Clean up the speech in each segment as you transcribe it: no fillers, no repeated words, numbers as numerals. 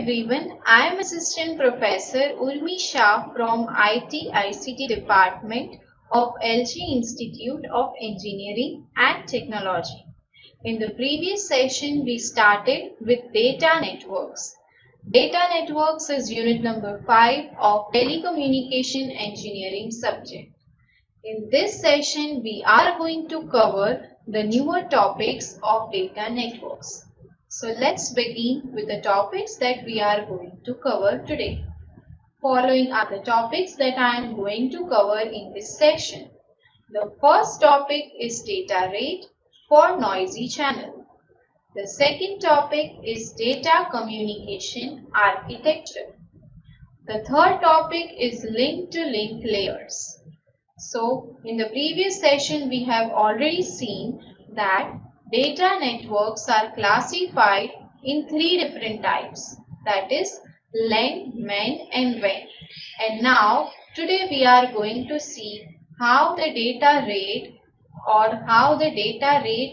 everyone, I am Assistant Professor Urmi Shah from IT ICT Department of LJ Institute of Engineering and Technology. In the previous session, we started with data networks. Data networks is unit number 5 of Telecommunication Engineering subject. In this session, we are going to cover the newer topics of data networks. So let's begin with the topics that we are going to cover today. Following are the topics that I am going to cover in this session. The first topic is data rate for noisy channel. The second topic is data communication architecture. The third topic is link-to-link layers. So in the previous session we have already seen that data networks are classified in 3 different types, that is LAN, MAN and WAN. And now today we are going to see how the data rate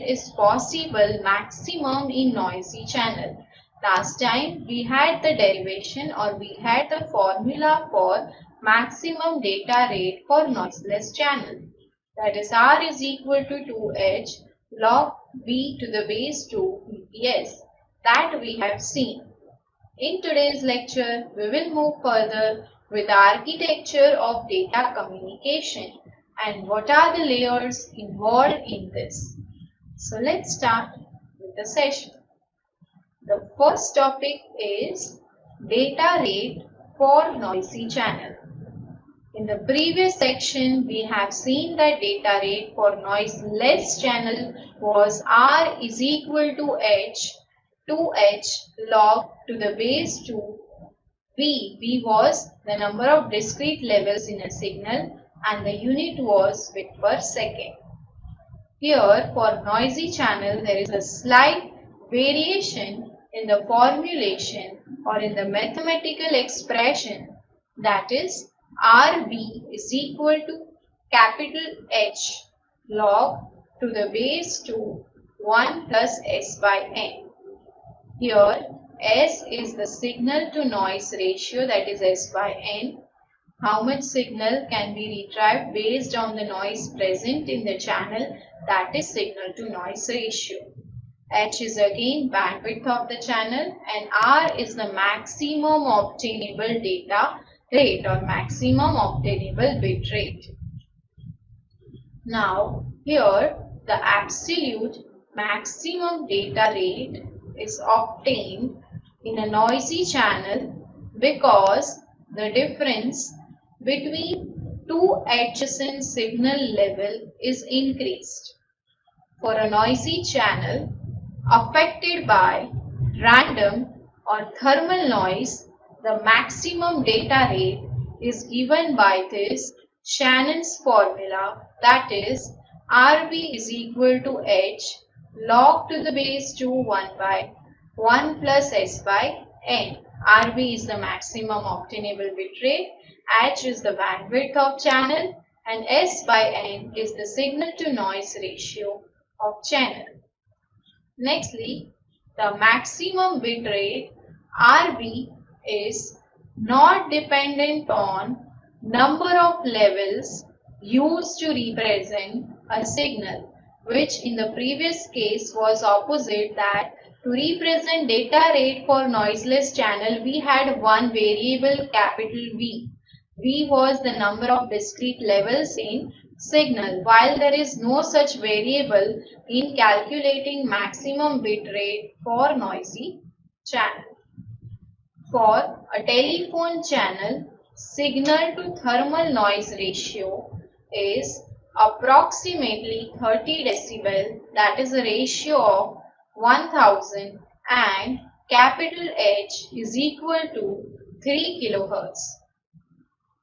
is possible maximum in noisy channel. Last time we had the derivation or we had the formula for maximum data rate for noiseless channel, that is R is equal to 2H log V to the base 2 VPS, that we have seen. In today's lecture, we will move further with the architecture of data communication and what are the layers involved in this. So let's start with the session. The first topic is data rate for noisy channel. In the previous section, we have seen that data rate for noiseless channel was R is equal to H, 2H log to the base 2 V. V was the number of discrete levels in a signal and the unit was bit per second. Here for noisy channel, there is a slight variation in the formulation or in the mathematical expression, that is RB is equal to capital H log to the base 2 1 plus S by N. Here S is the signal to noise ratio, that is S by N. How much signal can be retrieved based on the noise present in the channel, that is signal to noise ratio. H is again bandwidth of the channel and R is the maximum obtainable data rate or maximum obtainable bit rate. Now here the absolute maximum data rate is obtained in a noisy channel because the difference between two adjacent signal level is increased. For a noisy channel affected by random or thermal noise, the maximum data rate is given by this Shannon's formula, that is RB is equal to H log to the base 2 1 by 1 plus S by N. RB is the maximum obtainable bit rate, H is the bandwidth of channel and S by N is the signal to noise ratio of channel. Nextly, the maximum bit rate RB is not dependent on number of levels used to represent a signal, which in the previous case was opposite, that to represent data rate for noiseless channel we had one variable capital V. V was the number of discrete levels in signal, while there is no such variable in calculating maximum bit rate for noisy channel. For a telephone channel, signal to thermal noise ratio is approximately 30 decibel, that is a ratio of 1000, and capital H is equal to 3 kHz.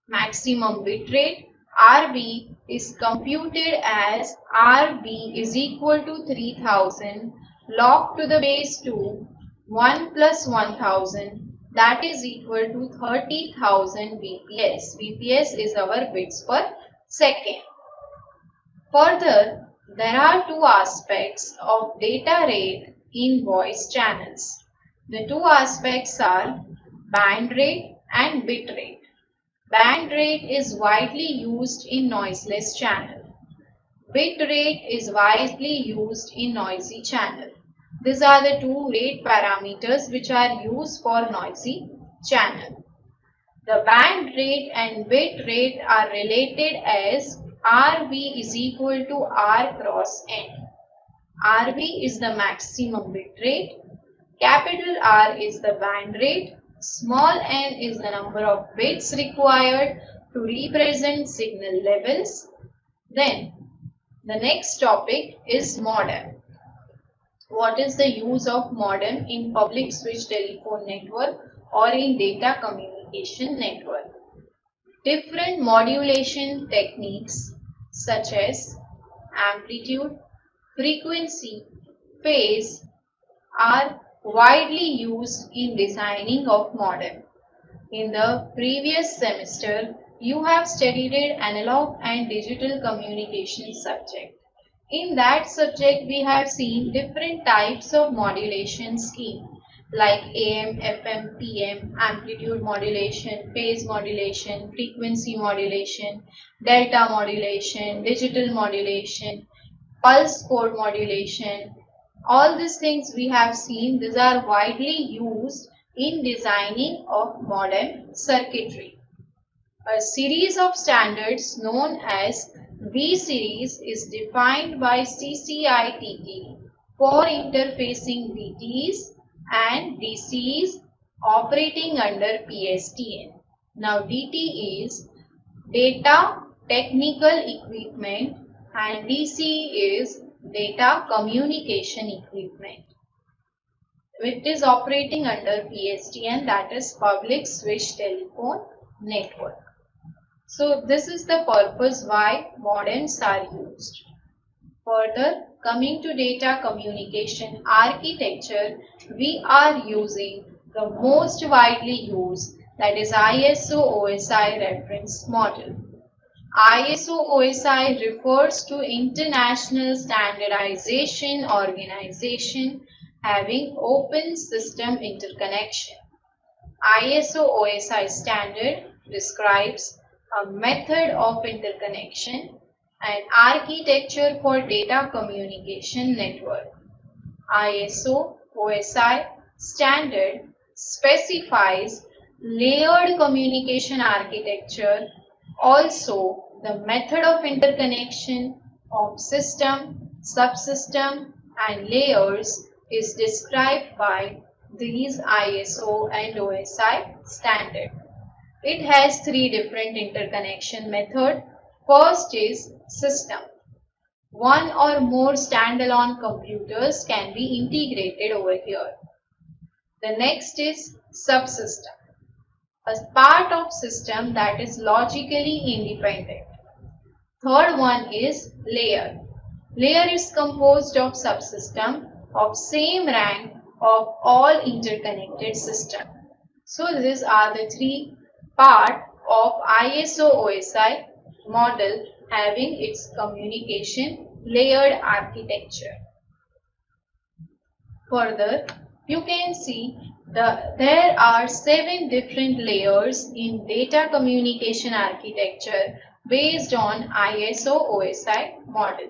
Maximum bit rate RB is computed as RB is equal to 3000 log to the base 2 1 plus 1000, that is equal to 30,000 VPS. VPS is our bits per second. Further, there are two aspects of data rate in voice channels. The two aspects are band rate and bit rate. Band rate is widely used in noiseless channel. Bit rate is widely used in noisy channel. These are the two rate parameters which are used for noisy channel. The band rate and bit rate are related as RB is equal to R cross N. RB is the maximum bit rate, capital R is the band rate, small n is the number of bits required to represent signal levels. Then the next topic is modem. What is the use of modem in public switch telephone network or in data communication network? Different modulation techniques such as amplitude, frequency, phase are widely used in designing of modem. In the previous semester, you have studied analog and digital communication subject. In that subject, we have seen different types of modulation scheme like AM, FM, PM, amplitude modulation, phase modulation, frequency modulation, delta modulation, digital modulation, pulse code modulation. All these things we have seen, these are widely used in designing of modem circuitry. A series of standards known as V series is defined by CCITT for interfacing DTs and DCs operating under PSTN. Now DT is data technical equipment and DC is data communication equipment. It is operating under PSTN, that is public switch telephone network. So this is the purpose why modems are used. Further, coming to data communication architecture, we are using the most widely used, that is ISO OSI Reference Model. ISO OSI refers to International Standardization Organization having open system interconnection. ISO OSI standard describes a method of interconnection and architecture for data communication network. ISO OSI standard specifies layered communication architecture. Also, the method of interconnection of system, subsystem and layers is described by these ISO and OSI standard. It has three different interconnection methods. First is system. One or more standalone computers can be integrated over here. The next is subsystem, a part of system that is logically independent. Third one is layer. Layer is composed of subsystem of same rank of all interconnected system. So these are the three part of ISO OSI model having its communication layered architecture. Further, you can see there are 7 different layers in data communication architecture based on ISO OSI model.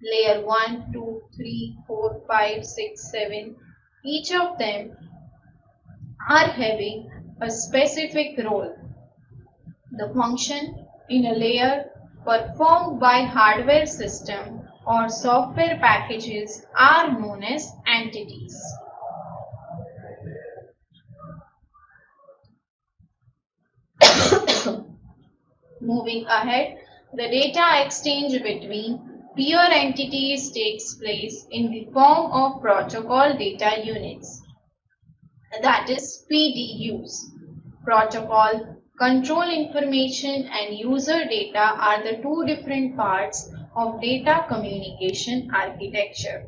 Layer 1, 2, 3, 4, 5, 6, 7. Each of them are having a specific role. The function in a layer performed by hardware system or software packages are known as entities. Moving ahead, the data exchange between peer entities takes place in the form of protocol data units, that is PDUs. Protocol, control information and user data are the two different parts of data communication architecture.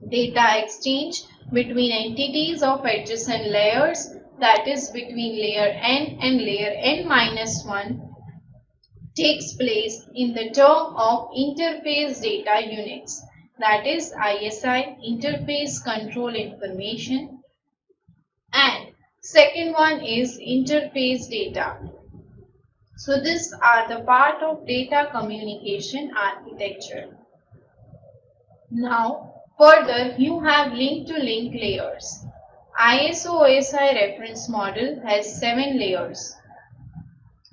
Data exchange between entities of adjacent layers, that is between layer n and layer n-1, takes place in the term of interface data units. that is ISI, Interface Control Information, and second one is interface data. So these are the part of data communication architecture. Now further you have link-to-link layers. ISO OSI reference model has 7 layers.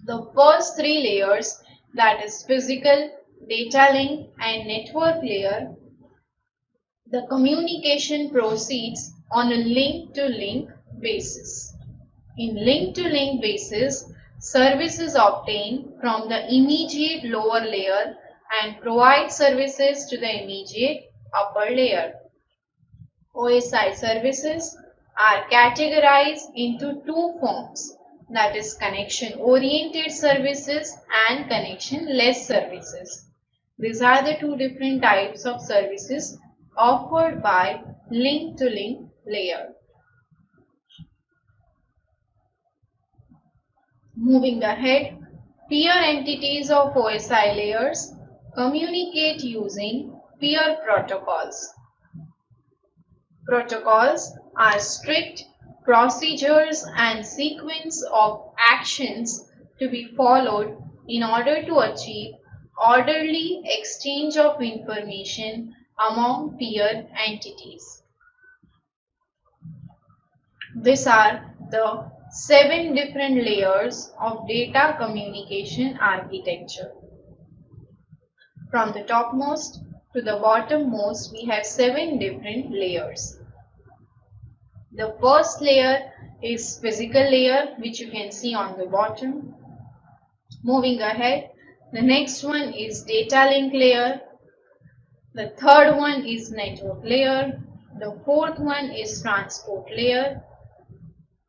The first 3 layers, that is physical, data link and network layer, the communication proceeds on a link-to-link basis. In link-to-link basis, service is obtained from the immediate lower layer and provide services to the immediate upper layer. OSI services are categorized into two forms, that is connection-oriented services and connection-less services. These are the two different types of services offered by link-to-link layer. Moving ahead, peer entities of OSI layers communicate using peer protocols. Protocols are strict procedures and sequence of actions to be followed in order to achieve orderly exchange of information among peer entities. These are the 7 different layers of data communication architecture. From the topmost to the bottommost, we have 7 different layers. The first layer is physical layer, which you can see on the bottom. Moving ahead, the next one is data link layer. The third one is network layer. The fourth one is transport layer.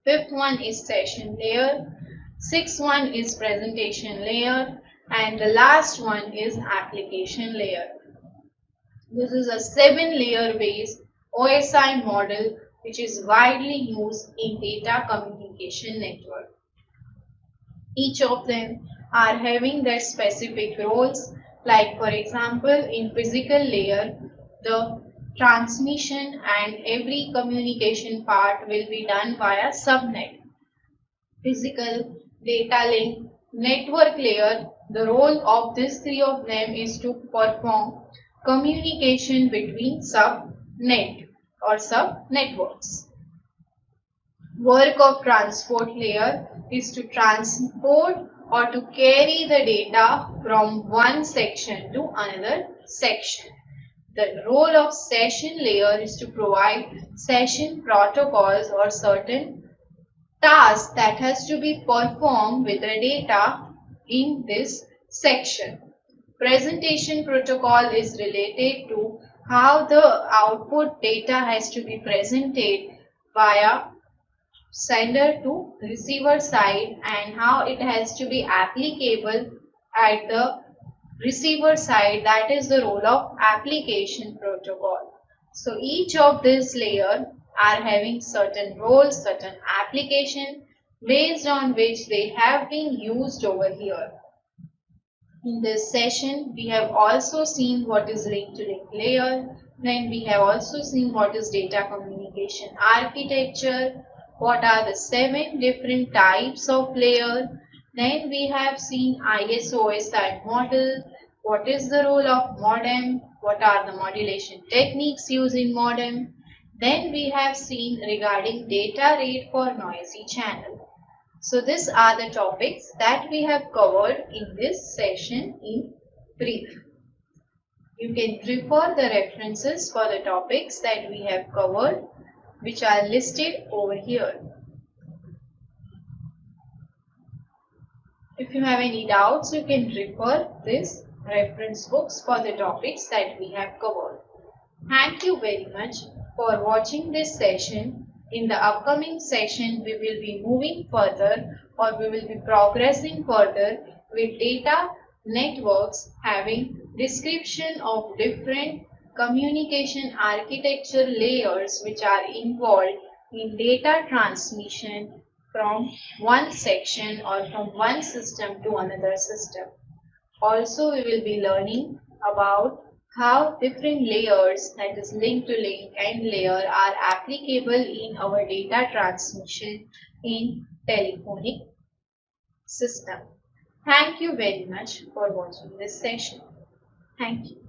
Fifth one is session layer. Sixth one is presentation layer. And the last one is application layer. This is a 7-layer based OSI model which is widely used in data communication network. Each of them are having their specific roles, like for example in physical layer, the transmission and every communication part will be done via subnet. Physical, data link, network layer, the role of these 3 of them is to perform communication between subnet or sub-networks. Work of transport layer is to transport or to carry the data from one section to another section. The role of session layer is to provide session protocols or certain tasks that has to be performed with the data in this section. Presentation protocol is related to how the output data has to be presented via sender to receiver side and how it has to be applicable at the receiver side. That is the role of application protocol. So each of these layers are having certain roles, certain application based on which they have been used over here. In this session, we have also seen what is link-to-link layer. Then we have also seen what is data communication architecture. What are the 7 different types of layer. Then we have seen ISO OSI model. What is the role of modem? What are the modulation techniques used in modem? Then we have seen regarding data rate for noisy channel. So these are the topics that we have covered in this session in brief. You can refer the references for the topics that we have covered, which are listed over here. If you have any doubts, you can refer this reference books for the topics that we have covered. Thank you very much for watching this session. In the upcoming session, we will be moving further or we will be progressing further with data networks having description of different communication architecture layers which are involved in data transmission from one section or from one system to another system. Also, we will be learning about how different layers, that is link to link and layer, are applicable in our data transmission in telephonic system. Thank you very much for watching this session. Thank you.